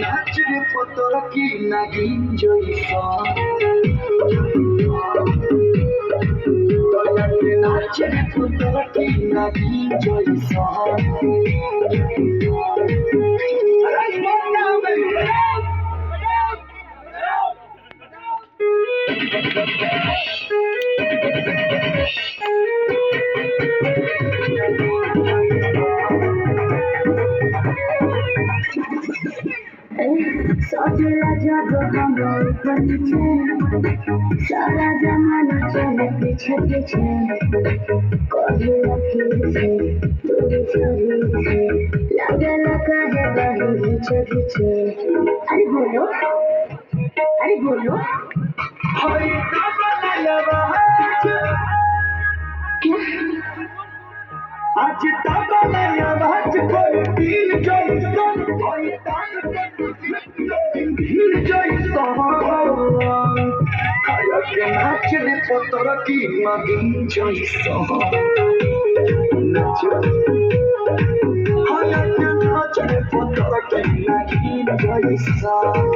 নাচরে পতর কি নাগিন জয়সন নাচরে পতর কি নাগিন জয়সন सजला जब हम ऊपर नीचे सारा जमाना चले पीछे पीछे कभी फिर से दूर शरीर से लगे लगा है बाहर पीछे पीछे अरे बोलो आज तबला आवाज कोई दिल जैसन कोई दिल जैसन हायक नाचने पतर की मगिन जैसन हायक नाचने पतर की मगिन जैसन